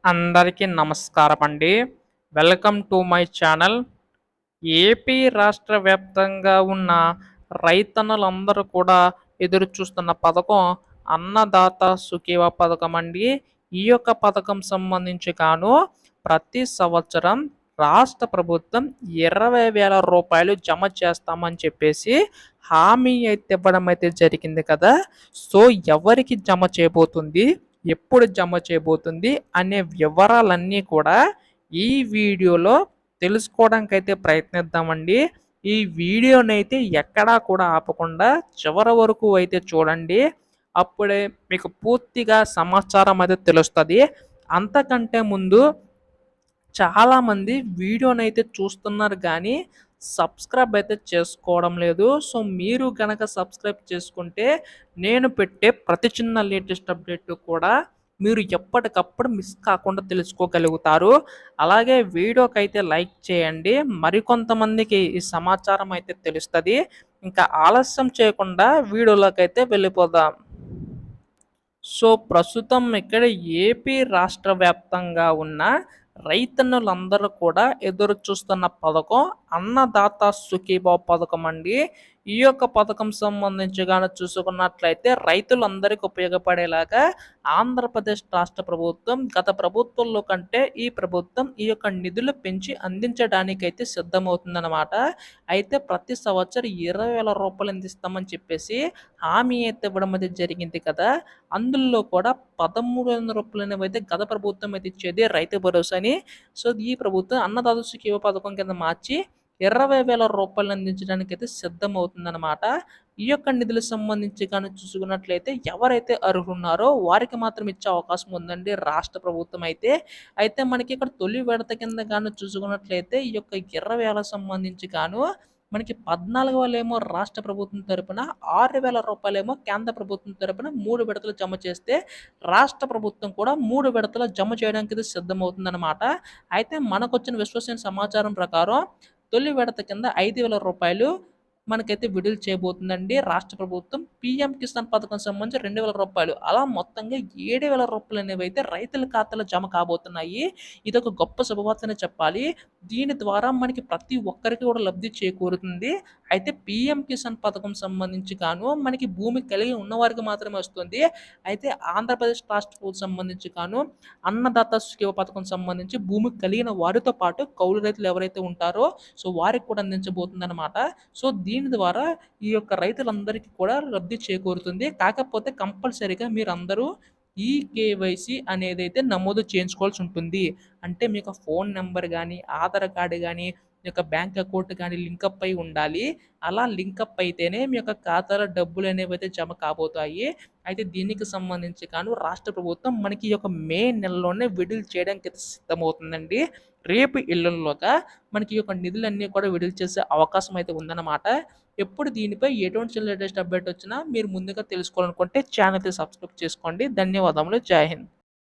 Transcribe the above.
అందరికీ నమస్కారం అండి. Welcome to my channel. AP రాష్ట్ర వ్యాప్తంగా ఉన్న రైతన్నలందరూ కూడా ఎదురు చూస్తున్న పథకం అన్నదాత సుఖీవ పథకం అండి. ఈ యొక్క పథకం సంబంధించి ప్రతి సంవత్సరం రాష్ట్ర ప్రభుత్వం 20,000 రూపాయలు జమ చేస్తామని చెప్పేసి హామీ అయితే ఇవ్వడం అయితే జరిగింది కదా. సో ఎవరికి జమ చేయబోతుంది, ఎప్పుడు జమ చేయబోతుంది అనే వివరాలన్నీ కూడా ఈ వీడియోలో తెలుసుకోవడానికి అయితే ప్రయత్నిద్దామండి. ఈ వీడియోనైతే ఎక్కడా కూడా ఆపకుండా చివరి వరకు అయితే చూడండి. అప్పుడే మీకు పూర్తిగా సమాచారం అయితే తెలుస్తుంది. అంతకంటే ముందు చాలామంది వీడియోనైతే చూస్తున్నారు కానీ సబ్స్క్రైబ్ అయితే చేసుకోవడం లేదు. సో మీరు కనుక సబ్స్క్రైబ్ చేసుకుంటే నేను పెట్టే ప్రతి చిన్న లేటెస్ట్ అప్డేట్ కూడా మీరు ఎప్పటికప్పుడు మిస్ కాకుండా తెలుసుకోగలుగుతారు. అలాగే వీడియోకి అయితే లైక్ చేయండి. మరికొంతమందికి ఈ సమాచారం అయితే తెలుస్తుంది. ఇంకా ఆలస్యం చేయకుండా వీడియోలోకి అయితే వెళ్ళిపోదాం. సో ప్రస్తుతం ఇక్కడ ఏపీ రాష్ట్ర వ్యాప్తంగా ఉన్న రైతన్నులందరూ కూడా ఎదురు చూస్తున్న పథకం అన్నదాత సుఖీభావ పథకం అండి. ఈ యొక్క పథకం సంబంధించి చూసుకున్నట్లయితే రైతులందరికీ ఉపయోగపడేలాగా ఆంధ్రప్రదేశ్ రాష్ట్ర ప్రభుత్వం గత ప్రభుత్వంలో కంటే ఈ ప్రభుత్వం ఈ యొక్క నిధులు పెంచి అందించడానికైతే సిద్ధమవుతుందన్నమాట. అయితే ప్రతి సంవత్సరం 20,000 రూపాయలు అందిస్తామని చెప్పేసి హామీ అయితే ఇవ్వడం అయితే జరిగింది కదా. అందులో కూడా 13,000 రూపాయలు అనేవి అయితే గత ప్రభుత్వం అయితే ఇచ్చేది రైతు భరోసాని. సో ఈ ప్రభుత్వం అన్నదాత సుఖీభావ పథకం కింద మార్చి 20,000 రూపాయలు అందించడానికి అయితే సిద్ధమవుతుందన్నమాట. ఈ యొక్క నిధులకు సంబంధించి చూసుకున్నట్లయితే ఎవరైతే అర్హులున్నారో వారికి మాత్రం ఇచ్చే అవకాశం ఉందండి రాష్ట్ర ప్రభుత్వం అయితే. అయితే మనకి ఇక్కడ తొలి విడత కింద చూసుకున్నట్లయితే ఈ యొక్క 20,000 సంబంధించి మనకి 14,000 రాష్ట్ర ప్రభుత్వం తరపున, 6,000 రూపాయలేమో కేంద్ర ప్రభుత్వం తరపున 3 విడతలు జమ చేస్తే రాష్ట్ర ప్రభుత్వం కూడా 3 విడతలు జమ చేయడానికి ఇది సిద్ధమవుతుందన్నమాట. అయితే మనకొచ్చిన విశ్వసనీయ సమాచారం ప్రకారం తొలి విడత కింద 5,000 రూపాయలు మనకైతే విడుదల చేయబోతుందండి రాష్ట్ర ప్రభుత్వం. పీఎం కిసాన్ పథకం సంబంధించి 2,000 రూపాయలు, అలా మొత్తంగా 7,000 రూపాయలు అనేవి అయితే రైతుల ఖాతాలో జమ కాబోతున్నాయి. ఇదొక గొప్ప శుభవార్తనే చెప్పాలి. దీని ద్వారా మనకి ప్రతి ఒక్కరికి కూడా లబ్ధి చేకూరుతుంది. అయితే పీఎం కిసాన్ పథకం సంబంధించి మనకి భూమి కలిగి ఉన్నవారికి మాత్రమే వస్తుంది. అయితే ఆంధ్రప్రదేశ్ రాష్ట్ర ప్రభుత్వం సంబంధించి అన్నదాత సుఖీభావ పథకం సంబంధించి భూమి కలిగిన వారితో పాటు కౌలు రైతులు ఎవరైతే ఉంటారో సో వారికి కూడా అందించబోతుంది అనమాట. సో దీని ద్వారా ఈ యొక్క రైతులందరికీ కూడా లబ్ధి చేకూరుతుంది. కాకపోతే కంపల్సరీగా మీరందరూ కేవైసీ అనేది అయితే నమోదు చేయించుకోవాల్సి ఉంటుంది. అంటే మీకు ఫోన్ నెంబర్ కానీ, ఆధార్ కార్డు కానీ, మీ యొక్క బ్యాంక్ అకౌంట్ కానీ లింకప్ అయి ఉండాలి. అలా లింకప్ అయితేనే మీ యొక్క ఖాతాలో డబ్బులు అనేవి అయితే జమ కాబోతాయి. అయితే దీనికి సంబంధించి రాష్ట్ర ప్రభుత్వం మనకి ఈ యొక్క మే నెలలోనే విడుదల చేయడానికి అయితే సిద్ధమవుతుందండి. రేపు ఎల్లుండిలోగా మనకి ఈ యొక్క నిధులన్నీ కూడా విడుదల చేసే అవకాశం అయితే ఉందన్నమాట. ఎప్పుడు దీనిపై ఎటువంటి లేటెస్ట్ అప్డేట్ వచ్చినా మీరు ముందుగా తెలుసుకోవాలనుకుంటే ఛానల్ని సబ్స్క్రైబ్ చేసుకోండి. ధన్యవాదములు. జై హింద్.